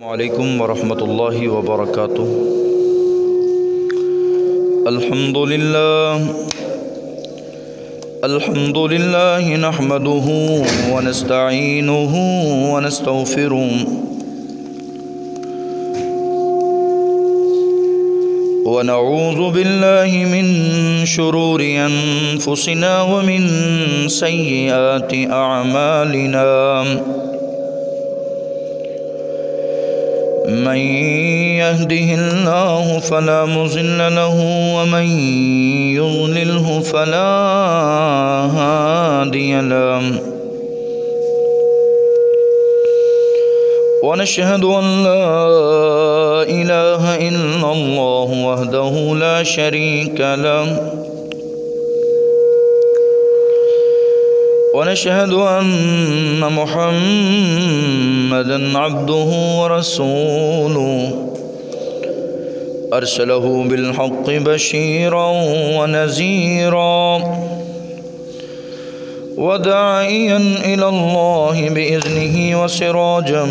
عليكم ورحمة الله وبركاته. الحمد لله نحمده ونستعينه ونستغفره ونعوذ بالله من شرور أنفسنا ومن سيئات أعمالنا. من يهده الله فلا مضل له ومن يضلله فلا هادي له. ونشهد أن لا إله إلا الله وحده لا شريك له. ونشهد أن محمدًا عبده ورسوله أرسله بالحق بشيرا ونذيرا وداعيا إلى الله بإذنه وسراجا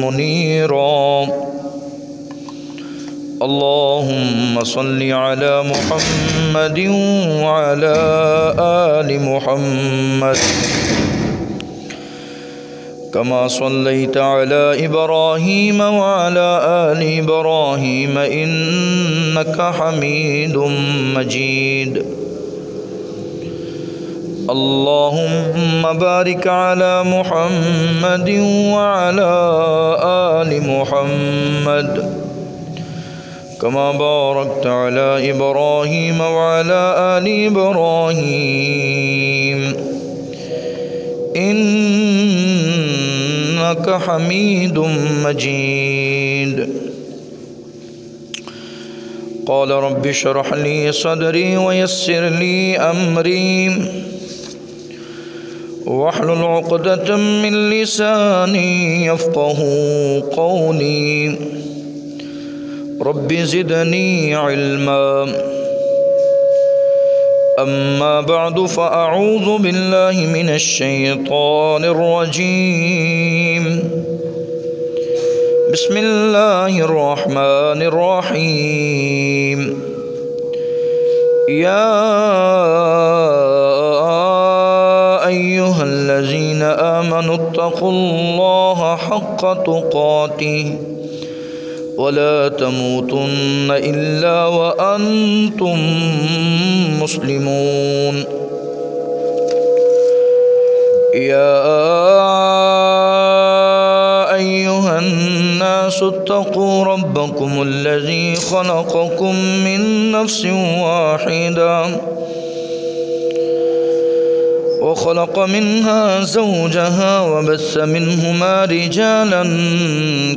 منيرا. اللهم صل على محمد وعلى آل محمد كما صليت على إبراهيم وعلى آل إبراهيم إنك حميد مجيد. اللهم بارك على محمد وعلى آل محمد كما باركت على إبراهيم وعلى آل إبراهيم إنك حميد مجيد. قال رب اشرح لي صدري ويسر لي أمري واحلل عقدة من لساني يفقه قولي. رب زدني علما. أما بعد فأعوذ بالله من الشيطان الرجيم. بسم الله الرحمن الرحيم. يا أيها الذين آمنوا اتقوا الله حق تقاته ولا تموتن إلا وأنتم مسلمون. يا أيها الناس اتقوا ربكم الذي خلقكم من نفس واحدة وخلق منها زوجها وبث منهما رجالا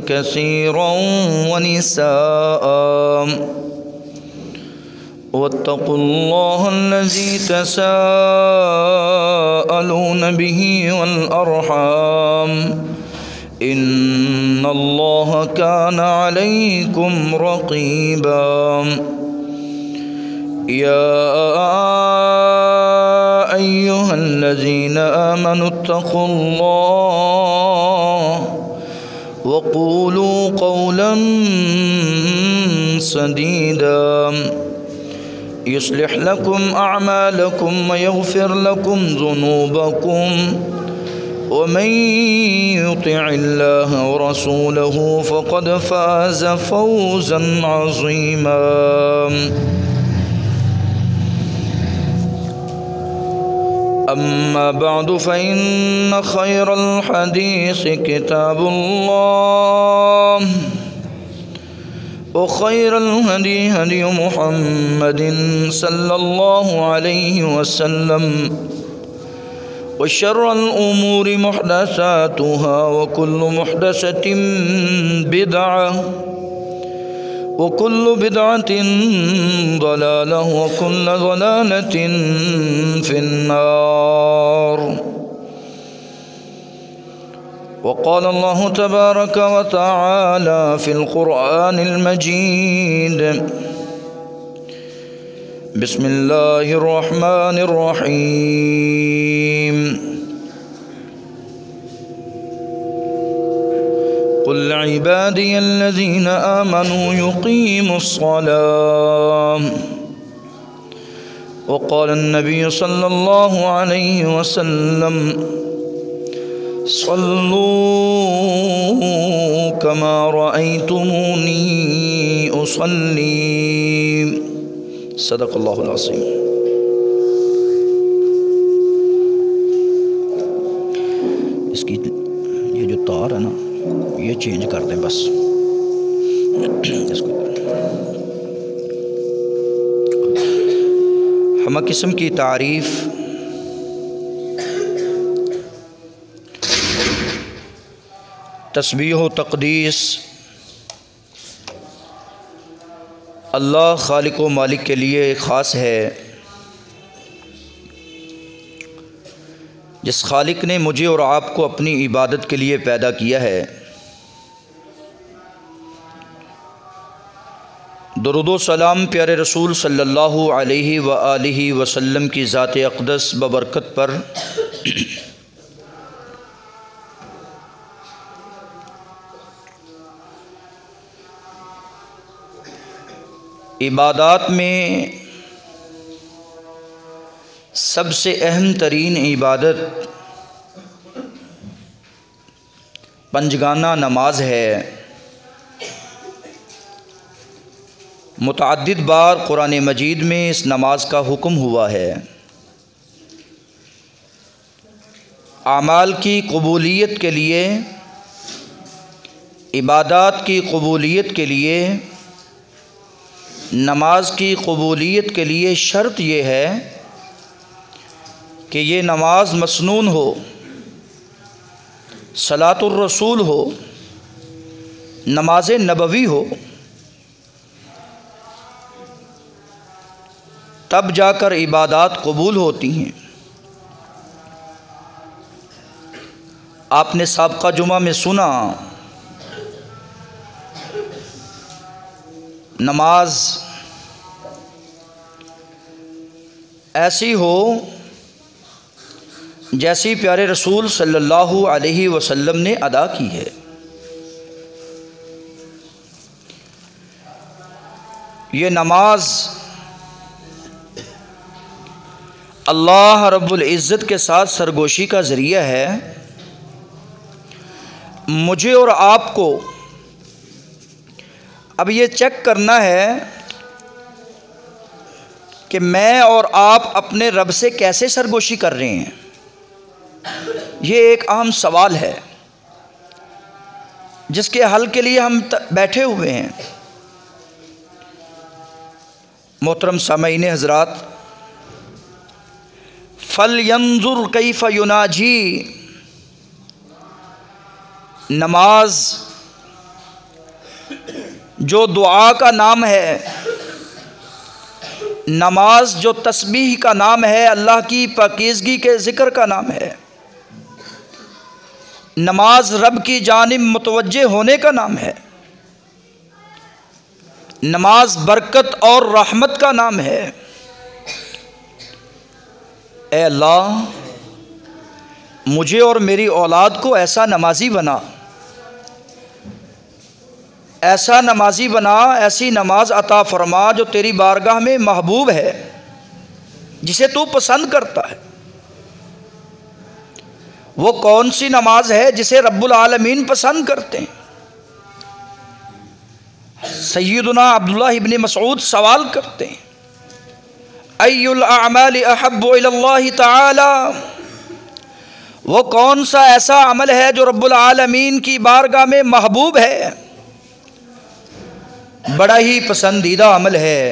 كثيرا ونساء واتقوا الله الذي تساءلون به والأرحام إن الله كان عليكم رقيبا. يا أيها الذين آمنوا اتقوا الله وقولوا قولا سديدا يصلح لكم أعمالكم ويغفر لكم ذنوبكم ومن يطع الله ورسوله فقد فاز فوزا عظيما. أما بعد فإن خير الحديث كتاب الله وخير الهدي هدي محمد صلى الله عليه وسلم وشر الأمور محدثاتها وكل محدثة بدعة وكل بدعة ضلالة وكل ضلالة في النار. وقال الله تبارك وتعالى في القرآن المجيد. بسم الله الرحمن الرحيم. قل عبادي الذين آمنوا يقيموا الصلاة وقال النبي صلى الله عليه وسلم صلوا كما رأيتموني أصلي صدق اللہ العظیم۔ اس کی یہ جو تار ہے نا یہ چینج کر دیں بس اس کو۔ ہمہ قسم کی تعریف تسبیح و تقدیس اللہ خالق و مالک کے لیے خاص ہے، جس خالق نے مجھے اور آپ کو اپنی عبادت کے لیے پیدا کیا ہے۔ درود و سلام پیارے رسول صلی اللہ علیہ وآلہ وسلم کی ذات اقدس ببرکت پر۔ عبادات میں سب سے اہم ترین عبادت پنجگانہ نماز ہے۔ متعدد بار قرآن مجید میں اس نماز کا حکم ہوا ہے۔ اعمال کی قبولیت کے لیے، عبادات کی قبولیت کے لیے، نماز کی قبولیت کے لیے شرط یہ ہے کہ یہ نماز مسنون ہو، صلاۃ الرسول ہو، نماز نبوی ہو، تب جا کر عبادات قبول ہوتی ہیں۔ آپ نے سابقہ جمعہ میں سنا، نماز ایسی ہو جیسی پیارے رسول صلی اللہ علیہ وسلم نے ادا کی ہے۔ یہ نماز اللہ رب العزت کے ساتھ سرگوشی کا ذریعہ ہے۔ مجھے اور آپ کو اب یہ چیک کرنا ہے کہ میں اور آپ اپنے رب سے کیسے سرگوشی کر رہے ہیں۔ یہ ایک اہم سوال ہے جس کے حل کے لیے ہم بیٹھے ہوئے ہیں۔ محترم سامعین حضرات، فَلْيَنظُرْ كَيْفَ يُنَاجِي، نماز جو دعا کا نام ہے، نماز جو تسبیح کا نام ہے، اللہ کی پاکیزگی کے ذکر کا نام ہے، نماز رب کی جانب متوجہ ہونے کا نام ہے، نماز برکت اور رحمت کا نام ہے۔ اے اللہ، مجھے اور میری اولاد کو ایسا نمازی بنا، ایسا نمازی بنا، ایسی نماز عطا فرما جو تیری بارگاہ میں محبوب ہے، جسے تو پسند کرتا ہے۔ وہ کون سی نماز ہے جسے رب العالمین پسند کرتے ہیں؟ سیدنا عبداللہ ابن مسعود سوال کرتے ہیں، ای الاعمال احب الی اللہ تعالی، وہ کون سا ایسا عمل ہے جو رب العالمین کی بارگاہ میں محبوب ہے، بڑا ہی پسندیدہ عمل ہے؟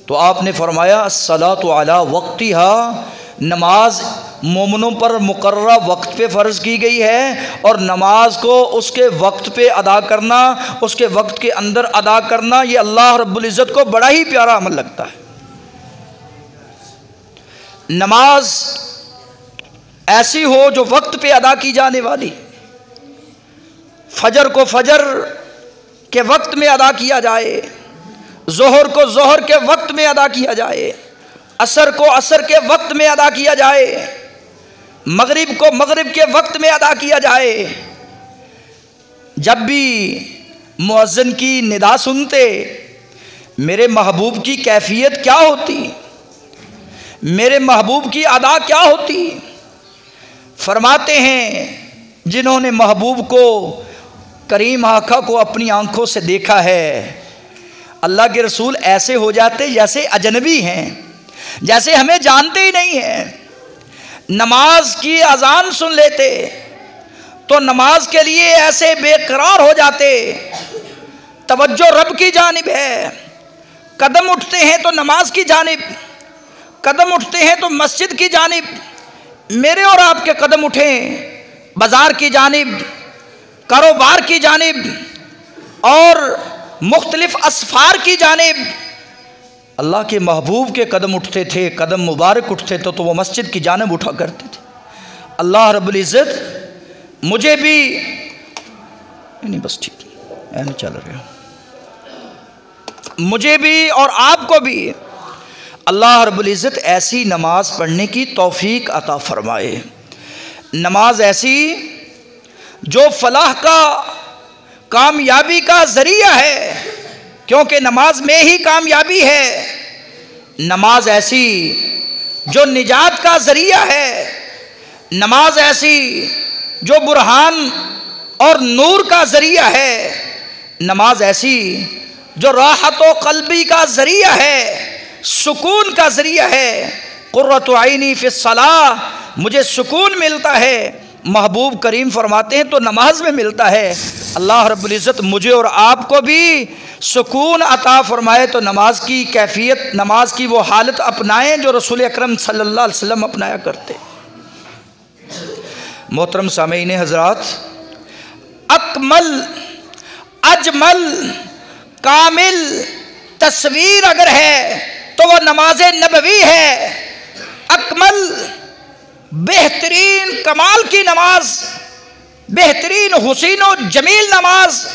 تو آپ نے فرمایا الصلاۃ علی وقتہا، نماز مومنوں پر مقررہ وقت پہ فرض کی گئی ہے، اور نماز کو اس کے وقت پہ ادا کرنا، اس کے وقت کے اندر ادا کرنا، یہ اللہ رب العزت کو بڑا ہی پیارا عمل لگتا ہے۔ نماز ایسی ہو جو وقت پہ ادا کی جانے والی، فجر کو فجر کے وقت میں ادا کیا جائے، ظہر کو ظہر کے وقت میں ادا کیا جائے، عصر کو عصر کے وقت میں ادا کیا جائے، مغرب کو مغرب کے وقت میں ادا کیا جائے، جب بھی مؤذن کی ندا سنتے میرے محبوب کی کیفیت کیا ہوتی، میرے محبوب کی ادا کیا ہوتی؟ فرماتے ہیں جنہوں نے محبوب کو، کریم آقا کو اپنی آنکھوں سے دیکھا ہے، اللہ کے رسول ایسے ہو جاتے جیسے اجنبی ہیں، جیسے ہمیں جانتے ہی نہیں ہیں۔ نماز کی اذان سن لیتے تو نماز کے لیے ایسے بے قرار ہو جاتے، توجہ رب کی جانب ہے، قدم اٹھتے ہیں تو نماز کی جانب، قدم اٹھتے ہیں تو مسجد کی جانب، میرے اور آپ کے قدم اٹھیں بازار کی جانب، کاروبار کی جانب اور مختلف اسفار کی جانب۔ اللہ کے محبوب کے قدم اٹھتے تھے، قدم مبارک اٹھتے تھے تو وہ مسجد کی جانب اٹھا کرتے تھے۔ اللہ رب العزت مجھے بھی نہیں، بس ٹھیک ہے نہیں چل رہا، مجھے بھی اور آپ کو بھی اللہ رب العزت ایسی نماز پڑھنے کی توفیق عطا فرمائے، نماز ایسی جو فلاح کا، کامیابی کا ذریعہ ہے، کیونکہ نماز میں ہی کامیابی ہے، نماز ایسی جو نجات کا ذریعہ ہے، نماز ایسی جو برہان اور نور کا ذریعہ ہے، نماز ایسی جو راحت و قلبی کا ذریعہ ہے، سکون کا ذریعہ ہے۔ قرۃ عینی فی الصلاۃ، مجھے سکون ملتا ہے، محبوب کریم فرماتے ہیں تو نماز میں ملتا ہے۔ اللہ رب العزت مجھے اور آپ کو بھی سکون عطا فرمائے تو نماز کی کیفیت، نماز کی وہ حالت اپنائیں جو رسول اکرم صلی اللہ علیہ وسلم اپنایا کرتے۔ محترم سامعین حضرات، اکمل، اجمل، کامل تصویر اگر ہے تو وہ نماز نبوی ہے۔ اکمل، بہترین کمال کی نماز، بہترین حسین و جمیل نماز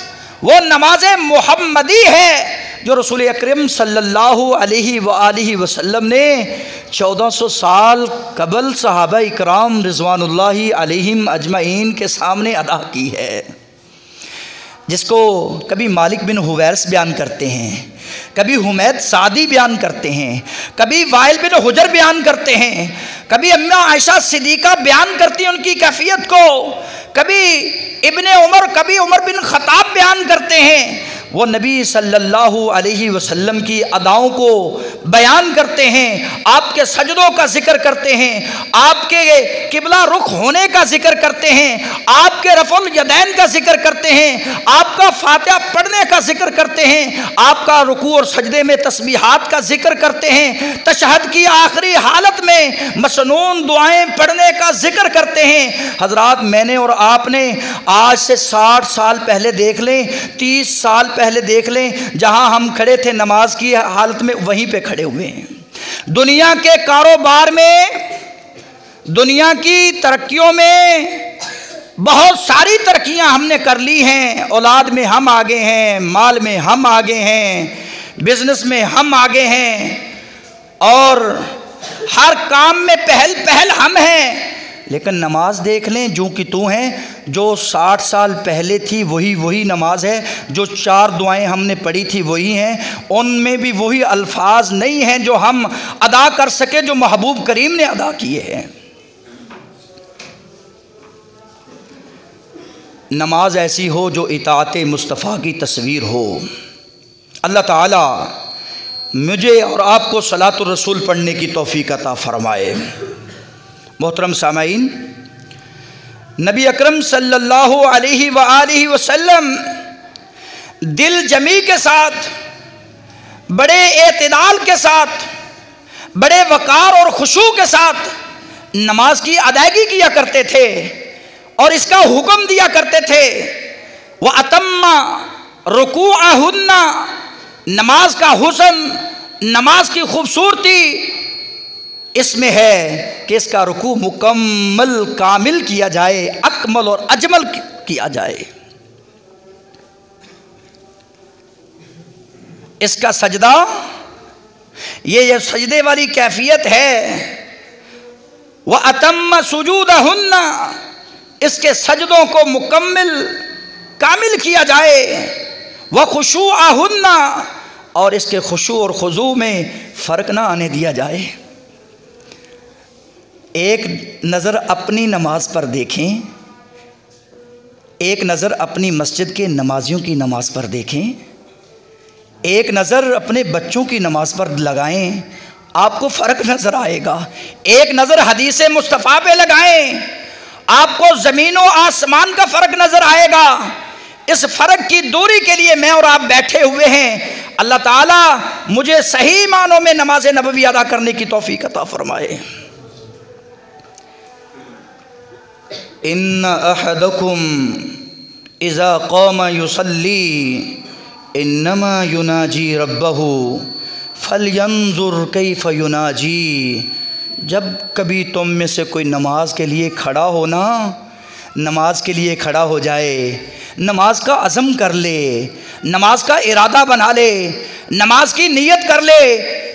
وہ نماز محمدی ہے جو رسول اکرم صلی اللہ علیہ وآلہ وسلم نے 1400 سال قبل صحابہ اکرام رضوان اللہ علیہم اجمعین کے سامنے ادا کی ہے، جس کو کبھی مالک بن حویرث بیان کرتے ہیں، کبھی حمید سعدی بیان کرتے ہیں، کبھی وائل بن حجر بیان کرتے ہیں، کبھی اماں عائشہ صدیقہ بیان کرتی ہیں ان کی کیفیت کو، کبھی ابن عمر، کبھی عمر بن خطاب بیان کرتے ہیں، وہ نبی صلی اللہ علیہ وسلم کی اداؤں کو بیان کرتے ہیں، آپ کے سجدوں کا ذکر کرتے ہیں، آپ کے قبلہ رخ ہونے کا ذکر کرتے ہیں، آپ کے رفع الیدین کا ذکر کرتے ہیں، آپ کا فاتحہ پڑھنے کا ذکر کرتے ہیں، آپ کا رکوع اور سجدے میں تسبیحات کا ذکر کرتے ہیں، تشہد کی آخری حالت میں مسنون دعائیں پڑھنے کا ذکر کرتے ہیں۔ حضرات، میں نے اور آپ نے آج سے 60 سال پہلے دیکھ لیں، 30 سال پہلے دیکھ لیں، جہاں ہم کھڑے تھے نماز کی حالت میں وہیں پہ کھڑے ہوئے ہیں۔ دنیا کے کاروبار میں، دنیا کی ترقیوں میں بہت ساری ترقیاں ہم نے کر لی ہیں، اولاد میں ہم آگے ہیں، مال میں ہم آگے ہیں، بزنس میں ہم آگے ہیں، اور ہر کام میں پہل ہم ہیں، لیکن نماز دیکھ لیں جو کہ تو ہیں، جو 60 سال پہلے تھی وہی نماز ہے، جو 4 دعائیں ہم نے پڑھی تھی وہی ہیں، ان میں بھی وہی الفاظ نہیں ہیں جو ہم ادا کر سکے جو محبوب کریم نے ادا کیے ہیں۔ نماز ایسی ہو جو اطاعت مصطفیٰ کی تصویر ہو۔ اللہ تعالیٰ مجھے اور آپ کو صلاۃ الرسول پڑھنے کی توفیق عطا فرمائے۔ محترم سامعین، نبی اکرم صلی اللہ علیہ وآلہ وسلم دل جمی کے ساتھ، بڑے اعتدال کے ساتھ، بڑے وقار اور خشوع کے ساتھ نماز کی ادائیگی کیا کرتے تھے اور اس کا حکم دیا کرتے تھے۔ وَأَتَمَّ رُكُوعَهُنَّ، نماز کا حسن، نماز کی خوبصورتی اس میں ہے کہ اس کا رکوع مکمل کامل کیا جائے، اکمل اور اجمل کیا جائے۔ اس کا سجدہ، یہ سجدے والی کیفیت ہے۔ وَأَتَمَّ سُجُودَهُنَّ، اس کے سجدوں کو مکمل کامل کیا جائے، وخشوعہن، اور اس کے خشوع اور خضوع میں فرق نہ آنے دیا جائے۔ ایک نظر اپنی نماز پر دیکھیں، ایک نظر اپنی مسجد کے نمازیوں کی نماز پر دیکھیں، ایک نظر اپنے بچوں کی نماز پر لگائیں، آپ کو فرق نظر آئے گا۔ ایک نظر حدیث مصطفیٰ پہ لگائیں، آپ کو زمین و آسمان کا فرق نظر آئے گا۔ اس فرق کی دوری کے لیے میں اور آپ بیٹھے ہوئے ہیں۔ اللہ تعالیٰ مجھے صحیح معنوں میں نماز نبوی ادا کرنے کی توفیق عطا فرمائے۔ ان احدکم اذا قام یصلی انما یناجی ربہ فلینظر کیف یناجی۔ جب کبھی تم میں سے کوئی نماز کے لیے کھڑا ہو نا، نماز کے لیے کھڑا ہو جائے، نماز کا عزم کر لے، نماز کا ارادہ بنا لے، نماز کی نیت کر لے،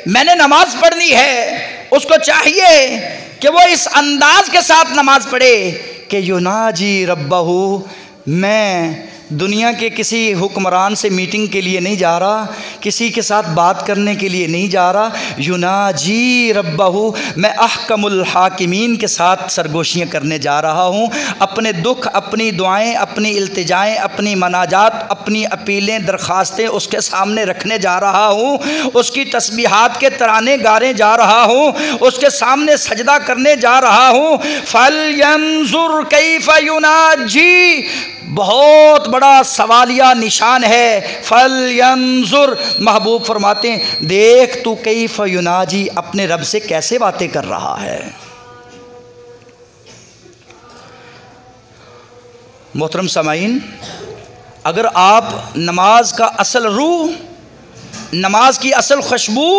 میں نے نماز پڑھنی ہے، اس کو چاہیے کہ وہ اس انداز کے ساتھ نماز پڑھے کہ یناجی ربہ، میں دنیا کے کسی حکمران سے میٹنگ کے لیے نہیں جا رہا، کسی کے ساتھ بات کرنے کے لیے نہیں جا رہا، یناجی ربہ، میں احکم الحاکمین کے ساتھ سرگوشیاں کرنے جا رہا ہوں، اپنے دکھ، اپنی دعائیں، اپنی التجائیں، اپنی مناجات، اپنی اپیلیں، درخواستیں اس کے سامنے رکھنے جا رہا ہوں، اس کی تسبیحات کے ترانے گانے جا رہا ہوں، اس کے سامنے سجدہ کرنے جا رہا ہوں۔ فَلْيَنْظُرْ كَيْفَ يُنَاجِي، بہت بڑا سوالیہ نشان ہے۔ فَلْيَنْظُرْ، محبوب فرماتے ہیں دیکھ تو کیف یناجی، اپنے رب سے کیسے باتیں کر رہا ہے۔ محترم سامعین، اگر آپ نماز کا اصل روح، نماز کی اصل خوشبو،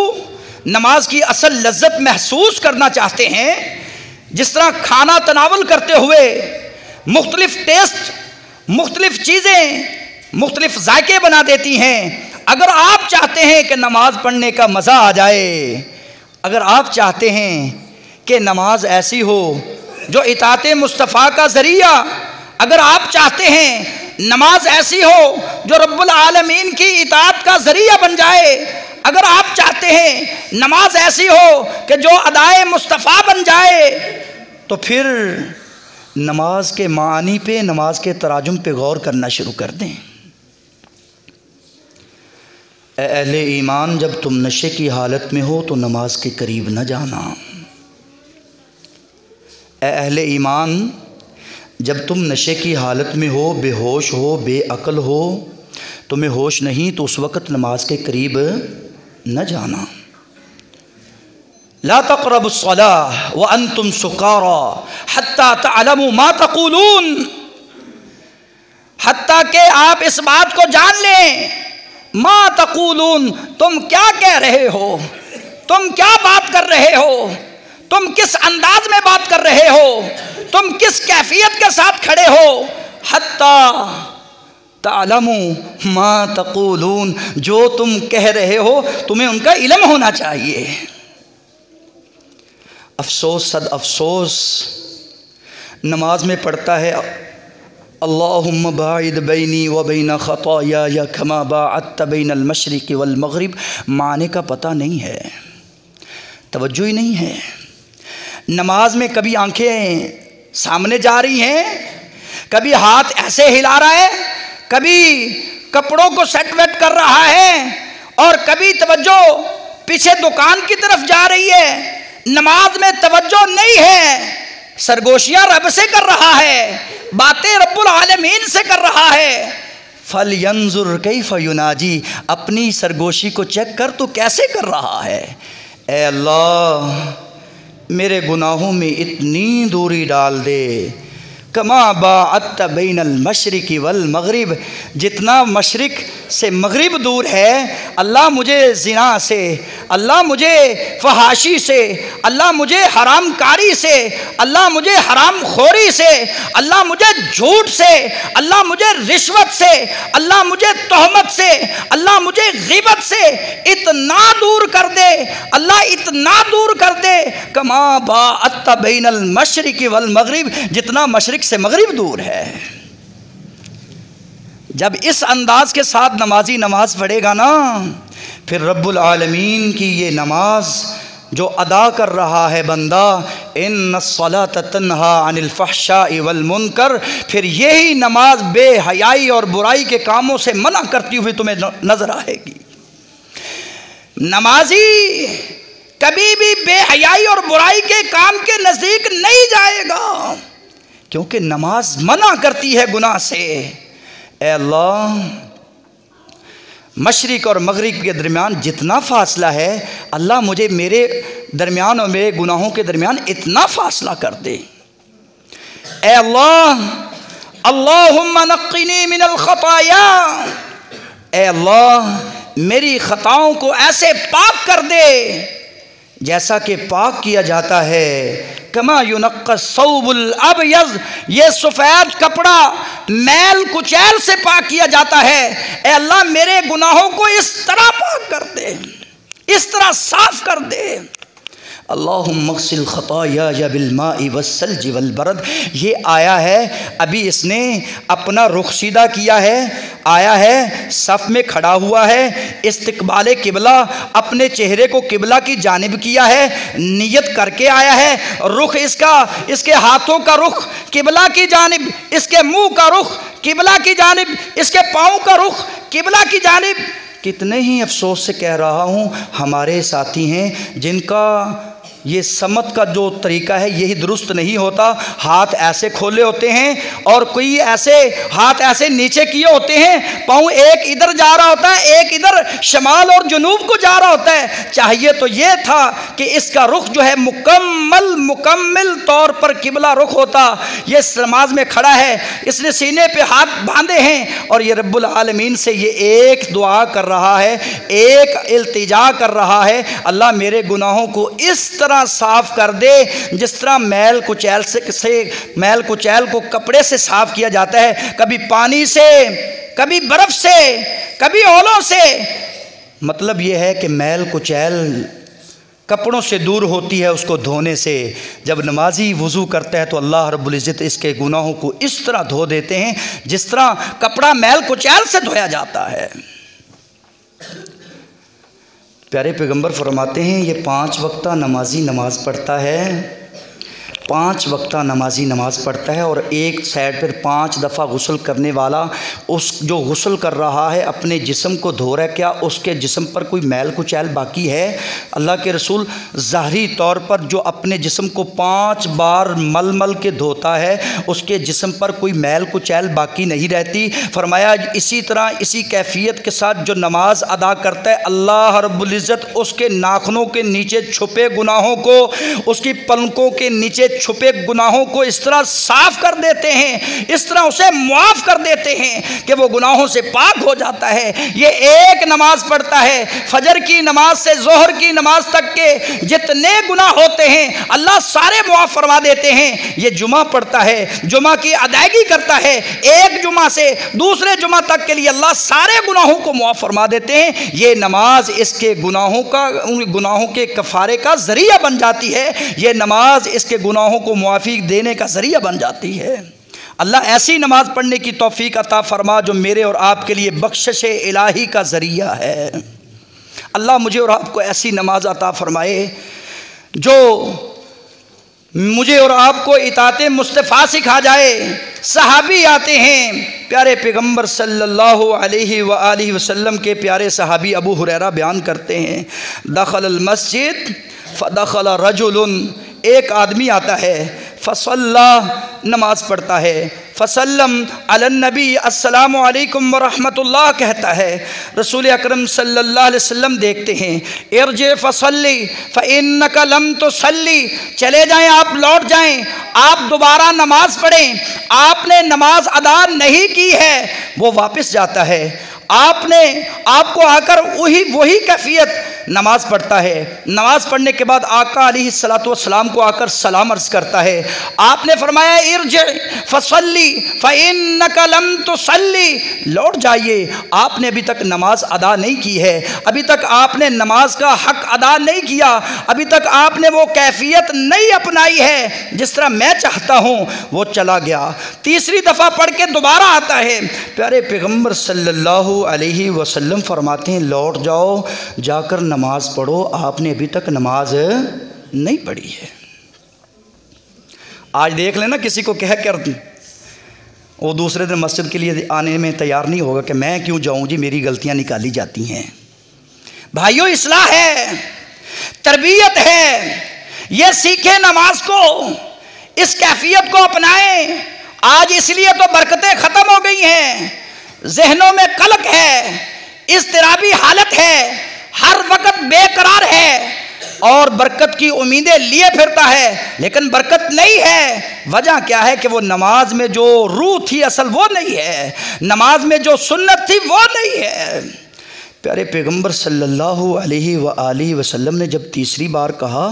نماز کی اصل لذت محسوس کرنا چاہتے ہیں، جس طرح کھانا تناول کرتے ہوئے مختلف ٹیسٹ، مختلف چیزیں مختلف ذائقے بنا دیتی ہیں، اگر آپ چاہتے ہیں کہ نماز پڑھنے کا مزہ آ جائے، اگر آپ چاہتے ہیں کہ نماز ایسی ہو جو اطاعت مصطفیٰ کا ذریعہ، اگر آپ چاہتے ہیں نماز ایسی ہو جو رب العالمین کی اطاعت کا ذریعہ بن جائے، اگر آپ چاہتے ہیں نماز ایسی ہو کہ جو ادائے مصطفیٰ بن جائے، تو پھر نماز کے معانی پہ، نماز کے تراجم پہ غور کرنا شروع کر دیں۔ اے اہل ایمان، جب تم نشے کی حالت میں ہو تو نماز کے قریب نہ جانا۔ اے اہل ایمان، جب تم نشے کی حالت میں ہو، بے ہوش ہو، بے عقل ہو، تمہیں ہوش نہیں، تو اس وقت نماز کے قریب نہ جانا۔ لا تقربوا الصلاة وانتم سکارى حتى تعلموا ما تقولون، حتیٰ کہ آپ اس بات کو جان لیں، ما تقولون، تم کیا کہہ رہے ہو، تم کیا بات کر رہے ہو، تم کس انداز میں بات کر رہے ہو، تم کس کیفیت کے ساتھ کھڑے ہو، حتیٰ تعلموا ما تقولون، جو تم کہہ رہے ہو تمہیں ان کا علم ہونا چاہیے۔ افسوس، صد افسوس، نماز میں پڑھتا ہے اللہم باعد بینی و بین خطایای کما باعدت بین المشرق والمغرب، معنی کا پتہ نہیں ہے، توجہ ہی نہیں ہے۔ نماز میں کبھی آنکھیں سامنے جا رہی ہیں، کبھی ہاتھ ایسے ہلا رہا ہے، کبھی کپڑوں کو سیٹ ویٹ کر رہا ہے، اور کبھی توجہ پیچھے دکان کی طرف جا رہی ہے۔ نماز میں توجہ نہیں ہے، سرگوشیاں رب سے کر رہا ہے، باتیں رب العالمین سے کر رہا ہے۔ فَلْيَنْظُرْ كَيْفَ يُنَاجِي، اپنی سرگوشی کو چیک کر تو کیسے کر رہا ہے۔ اے اللہ، میرے گناہوں میں اتنی دوری ڈال دے، کما باعدت بین المشرق والمغرب، جتنا مشرق سے مغرب دور ہے، اللہ مجھے زنا سے، اللہ مجھے فحاشی سے، اللہ مجھے حرام کاری سے، اللہ مجھے حرام خوری سے، اللہ مجھے جھوٹ سے، اللہ مجھے رشوت سے، اللہ مجھے تہمت سے، اللہ مجھے غیبت سے اتنا دور کر دے، اللہ اتنا دور کر دے، کما باعدت بین المشرق والمغرب، جتنا مشرق سے مغرب دور ہے۔ جب اس انداز کے ساتھ نمازی نماز پڑھے گا نا، پھر رب العالمین کی یہ نماز جو ادا کر رہا ہے بندہ، ان الصلاۃ تنہا عن الفحشاء والمنکر، پھر یہی نماز بے حیائی اور برائی کے کاموں سے منع کرتی ہوئی تمہیں نظر آئے گی۔ نمازی کبھی بھی بے حیائی اور برائی کے کام کے نزدیک نہیں جائے گا، کیونکہ نماز منع کرتی ہے گناہ سے۔ اے اللہ، مشرق اور مغرب کے درمیان جتنا فاصلہ ہے، اللہ مجھے میرے درمیان اور میرے گناہوں کے درمیان اتنا فاصلہ کر دے۔ اے اللہ، اللہم نقنی من الخطایا، اے اللہ میری خطاؤں کو ایسے پاک کر دے جیسا کہ پاک کیا جاتا ہے کما ینقی الثوب الابیض، یہ سفید کپڑا میل کچیل سے پاک کیا جاتا ہے۔ اے اللہ میرے گناہوں کو اس طرح پاک کر دے، اس طرح صاف کر دے۔ اللہم اغسل خطایا بالماء والثلج والبرد، یہ آیا ہے، ابھی اس نے اپنا رخ سیدھا کیا ہے، آیا ہے، صف میں کھڑا ہوا ہے، استقبال قبلہ، اپنے چہرے کو قبلہ کی جانب کیا ہے، نیت کر کے آیا ہے، رخ اس کے ہاتھوں کا رخ قبلہ کی جانب، اس کے منہ کا رخ قبلہ کی جانب، اس کے پاؤں کا رخ قبلہ کی جانب۔ کتنے ہی افسوس سے کہہ رہا ہوں، ہمارے ساتھی ہیں جن کا یہ سمت کا جو طریقہ ہے یہی درست نہیں ہوتا، ہاتھ ایسے کھولے ہوتے ہیں اور کوئی ایسے ہاتھ ایسے نیچے کیے ہوتے ہیں، پاؤں ایک ادھر جا رہا ہوتا ہے، ایک ادھر شمال اور جنوب کو جا رہا ہوتا ہے۔ چاہیے تو یہ تھا کہ اس کا رخ جو ہے مکمل طور پر قبلہ رخ ہوتا۔ یہ نماز میں کھڑا ہے، اس نے سینے پہ ہاتھ باندھے ہیں اور یہ رب العالمین سے یہ ایک دعا کر رہا ہے، ایک التجا کر رہا ہے، اللہ میرے گناہوں کو اس طرح صاف کر دے جس طرح میل کچیل کو کپڑے سے صاف کیا جاتا ہے، کبھی پانی سے، کبھی برف سے، کبھی اولوں سے۔ مطلب یہ ہے کہ میل کچیل کپڑوں سے دور ہوتی ہے اس کو دھونے سے۔ جب نمازی وضو کرتا ہے تو اللہ رب العزت اس کے گناہوں کو اس طرح دھو دیتے ہیں جس طرح کپڑا میل کچیل سے دھویا جاتا ہے۔ پیارے پیغمبر فرماتے ہیں یہ 5 وقتہ نمازی نماز پڑھتا ہے، 5 وقتہ نمازی نماز پڑھتا ہے، اور ایک سائڈ پر 5 دفعہ غسل کرنے والا، اس جو غسل کر رہا ہے اپنے جسم کو دھو رہا ہے، کیا اس کے جسم پر کوئی میل کچیل باقی ہے؟ اللہ کے رسول ظاہری طور پر جو اپنے جسم کو 5 بار مل مل کے دھوتا ہے اس کے جسم پر کوئی میل کچیل باقی نہیں رہتی۔ فرمایا اسی طرح اسی کیفیت کے ساتھ جو نماز ادا کرتا ہے، اللہ رب العزت اس کے ناخنوں کے نیچے چھپے گناہوں کو، اس کی پلکوں کے نیچے چھپے گناہوں کو اس طرح صاف کر دیتے ہیں، اس طرح اسے معاف کر دیتے ہیں کہ وہ گناہوں سے پاک ہو جاتا ہے۔ یہ ایک نماز پڑھتا ہے، فجر کی نماز سے ظہر کی نماز تک کے جتنے گناہ ہوتے ہیں اللہ سارے معاف فرما دیتے ہیں۔ یہ جمعہ پڑھتا ہے، جمعہ کی ادائیگی کرتا ہے، ایک جمعہ سے دوسرے جمعہ تک کے لیے اللہ سارے گناہوں کو معاف فرما دیتے ہیں۔ یہ نماز اس کے گناہوں کے کفارے کا ذریعہ بن جاتی ہے، یہ نماز اس کے گناہوں کو معافی دینے کا ذریعہ بن جاتی ہے۔ اللہ ایسی نماز پڑھنے کی توفیق عطا فرما جو میرے اور آپ کے لیے بخشش الہی کا ذریعہ ہے۔ اللہ مجھے اور آپ کو ایسی نماز عطا فرمائے جو مجھے اور آپ کو اطاعت مصطفیٰ سکھا جائے۔ صحابی آتے ہیں، پیارے پیغمبر صلی اللہ علیہ وآلہ وسلم کے پیارے صحابی ابو ہریرہ بیان کرتے ہیں، دخل المسجد فدخل رجل، ایک آدمی آتا ہے، فصلی، نماز پڑھتا ہے، فسلم علی النبی، السلام علیکم ورحمۃ اللہ کہتا ہے۔ رسول اکرم صلی اللہ علیہ وسلم دیکھتے ہیں، ارجع فصلی فإنک لم تصلی، چلے جائیں آپ، لوٹ جائیں، آپ دوبارہ نماز پڑھیں، آپ نے نماز ادا نہیں کی ہے۔ وہ واپس جاتا ہے، آپ کو آ کر وہی کیفیت نماز پڑھتا ہے، نماز پڑھنے کے بعد آقا علیہ الصلوۃ والسلام کو آ کر سلام عرض کرتا ہے۔ آپ نے فرمایا ارجع فصلی فإنک لم تصلی، لوٹ جائیے، آپ نے ابھی تک نماز ادا نہیں کی ہے، ابھی تک آپ نے نماز کا حق ادا نہیں کیا، ابھی تک آپ نے وہ کیفیت نہیں اپنائی ہے جس طرح میں چاہتا ہوں۔ وہ چلا گیا، تیسری دفعہ پڑھ کے دوبارہ آتا ہے، پیارے پیغمبر صلی اللہ علیہ وسلم فرماتے ہیں لوٹ جاؤ، جا کر نماز پڑھو، آپ نے ابھی تک نماز نہیں پڑھی ہے۔ آج دیکھ لینا کسی کو کہہ کر وہ دوسرے دن مسجد کے لیے آنے میں تیار نہیں ہوگا کہ میں کیوں جاؤں جی، میری غلطیاں نکالی جاتی ہیں۔ بھائیو، اصلاح ہے، تربیت ہے، یہ سیکھیں نماز کو، اس کیفیت کو اپنائیں۔ آج اس لیے تو برکتیں ختم ہو گئی ہیں، ذہنوں میں قلق ہے، اضطرابی حالت ہے، ہر وقت بے قرار ہے اور برکت کی امیدیں لیے پھرتا ہے لیکن برکت نہیں ہے۔ وجہ کیا ہے کہ وہ نماز میں جو روح تھی اصل وہ نہیں ہے، نماز میں جو سنت تھی وہ نہیں ہے۔ پیارے پیغمبر صلی اللہ علیہ وآلہ وسلم نے جب تیسری بار کہا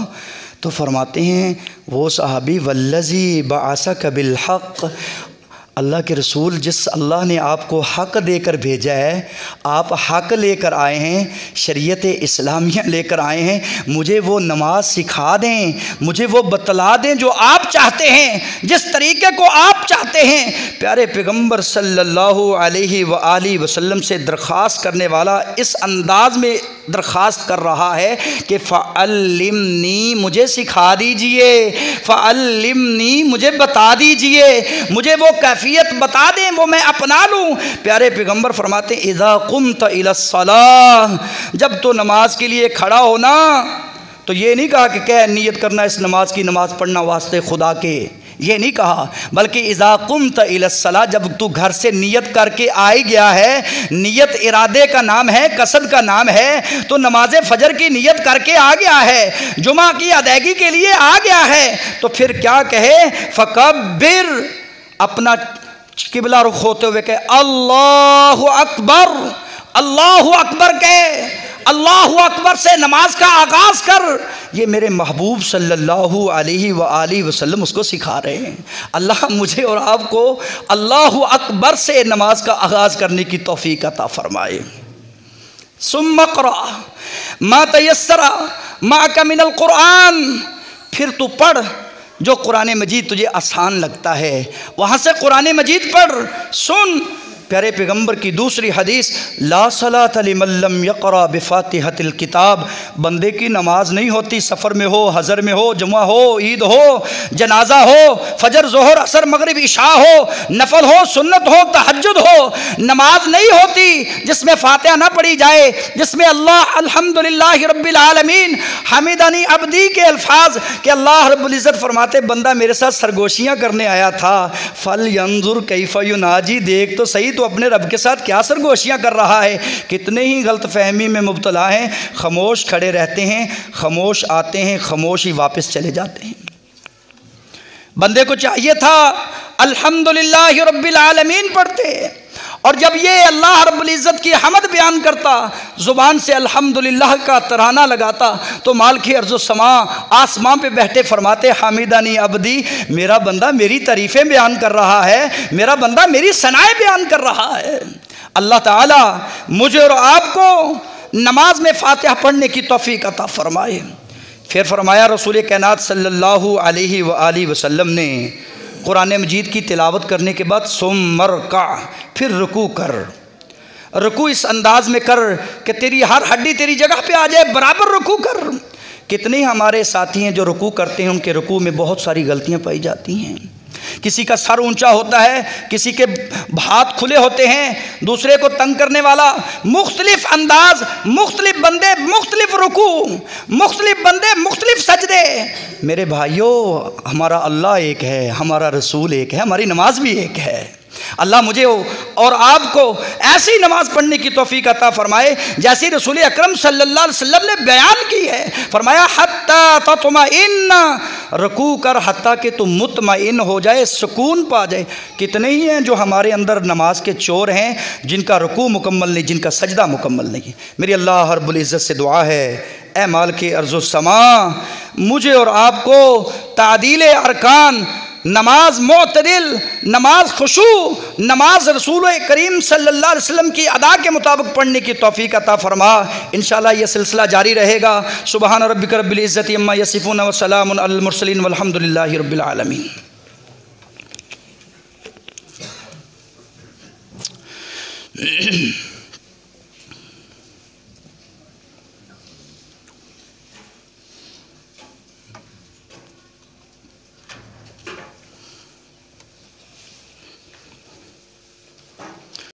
تو فرماتے ہیں وہ صحابی والذی بعثک بالحق، اللہ کے رسول، جس اللہ نے آپ کو حق دے کر بھیجا ہے، آپ حق لے کر آئے ہیں، شریعت اسلامیہ لے کر آئے ہیں، مجھے وہ نماز سکھا دیں، مجھے وہ بتلا دیں جو آپ چاہتے ہیں، جس طریقے کو آپ چاہتے ہیں۔ پیارے پیغمبر صلی اللہ علیہ وآلہ وسلم سے درخواست کرنے والا اس انداز میں درخواست کر رہا ہے کہ فعلمنی، مجھے سکھا دیجئے، فعلمنی، مجھے بتا دیجئے، مجھے وہ کیفیت بتا دیں، وہ میں اپنا لوں۔ پیارے پیغمبر فرماتے ہیں اذا قمت الی الصلاۃ، جب تو نماز کے لیے کھڑا ہونا تو یہ نہیں کہا کہ کیا نیت کرنا اس نماز کی، نماز پڑھنا واسطے خدا کے، یہ نہیں کہا، بلکہ اذا قمت الی الصلاۃ، جب تو گھر سے نیت کر کے آئی گیا ہے، نیت ارادے کا نام ہے، قصد کا نام ہے، تو نماز فجر کی نیت کر کے آ گیا ہے، جمعہ کی ادائیگی کے لیے آ گیا ہے، تو پھر کیا کہے؟ فکبر، اپنا قبلہ رخ ہوتے ہوئے کہ اللہ اکبر، اللہ اکبر کہ اللہ اکبر سے نماز کا آغاز کر۔ یہ میرے محبوب صلی اللہ علیہ وآلہ وسلم اس کو سکھا رہے ہیں۔ اللہ مجھے اور آپ کو اللہ اکبر سے نماز کا آغاز کرنے کی توفیق عطا فرمائے۔ ثم اقرأ ما تیسر معک من القرآن، پھر تو پڑھ جو قرآن مجید تجھے آسان لگتا ہے، وہاں سے قرآن مجید پڑھ، سن۔ پیارے پیغمبر کی دوسری حدیث لا صلاۃ لمن لم یقرأ بفاتحۃ الکتاب، بندے کی نماز نہیں ہوتی، سفر میں ہو، حضر میں ہو، جمعہ ہو، عید ہو، جنازہ ہو، فجر ظہر عصر مغرب عشاء ہو، نفل ہو، سنت ہو، تہجد ہو، نماز نہیں ہوتی جس میں فاتحہ نہ پڑھی جائے، جس میں اللہ الحمدللہ رب العالمین حمدنی عبدی کے الفاظ کہ اللہ رب العزت فرماتے بندہ میرے ساتھ سرگوشیاں کرنے آیا تھا، فلینظر کیف یناجی، دیکھ تو صحیح تو اپنے رب کے ساتھ کیا سرگوشیاں کر رہا ہے۔ کتنے ہی غلط فہمی میں مبتلا ہیں، خاموش کھڑے رہتے ہیں، خاموش آتے ہیں، خاموش ہی واپس چلے جاتے ہیں۔ بندے کو چاہیے تھا الحمدللہ رب العالمین پڑھتے، اور جب یہ اللہ رب العزت کی حمد بیان کرتا، زبان سے الحمدللہ کا ترانہ لگاتا، تو مالک ارض و سما، آسمان پہ بیٹھے فرماتے حمیدانی عبدی، میرا بندہ میری تعریفیں بیان کر رہا ہے، میرا بندہ میری ثنائیں بیان کر رہا ہے۔ اللہ تعالی مجھے اور آپ کو نماز میں فاتحہ پڑھنے کی توفیق عطا فرمائے۔ پھر فرمایا رسول کائنات صلی اللہ علیہ وآلہ وسلم نے قرآن مجید کی تلاوت کرنے کے بعد ثم ارکع، پھر رکوع کر، رکوع اس انداز میں کر کہ تیری ہر ہڈی تیری جگہ پہ آ جائے، برابر رکوع کر۔ کتنے ہمارے ساتھی ہیں جو رکوع کرتے ہیں، ان کے رکوع میں بہت ساری غلطیاں پائی جاتی ہیں، کسی کا سر اونچا ہوتا ہے، کسی کے ہاتھ کھلے ہوتے ہیں، دوسرے کو تنگ کرنے والا، مختلف انداز، مختلف بندے مختلف رکوع، مختلف بندے مختلف سجدے۔ میرے بھائیوں، ہمارا اللہ ایک ہے، ہمارا رسول ایک ہے، ہماری نماز بھی ایک ہے۔ اللہ مجھے اور آپ کو ایسی نماز پڑھنے کی توفیق عطا فرمائے جیسی رسول اکرم صلی اللہ علیہ وسلم نے بیان کی ہے. فرمایا حتیٰ تطمئن، رکوع کر حتیٰ کہ تم مطمئن ہو جائے، سکون پا جائے. کتنے ہی ہیں جو ہمارے اندر نماز کے چور ہیں، جن کا رکوع مکمل نہیں، جن کا سجدہ مکمل نہیں. میری اللہ رب العزت سے دعا ہے، اے مالک ارض و سما، مجھے اور آپ کو تعدیل ارکان، نماز معتدل، نماز خشوع، نماز رسول کریم صلی اللہ علیہ وسلم کی ادا کے مطابق پڑھنے کی توفیق عطا فرما. انشاءاللہ یہ سلسلہ جاری رہے گا. سبحان ربک رب العزت عما یصفون وسلام علی المرسلین والحمد للہ رب العالمین.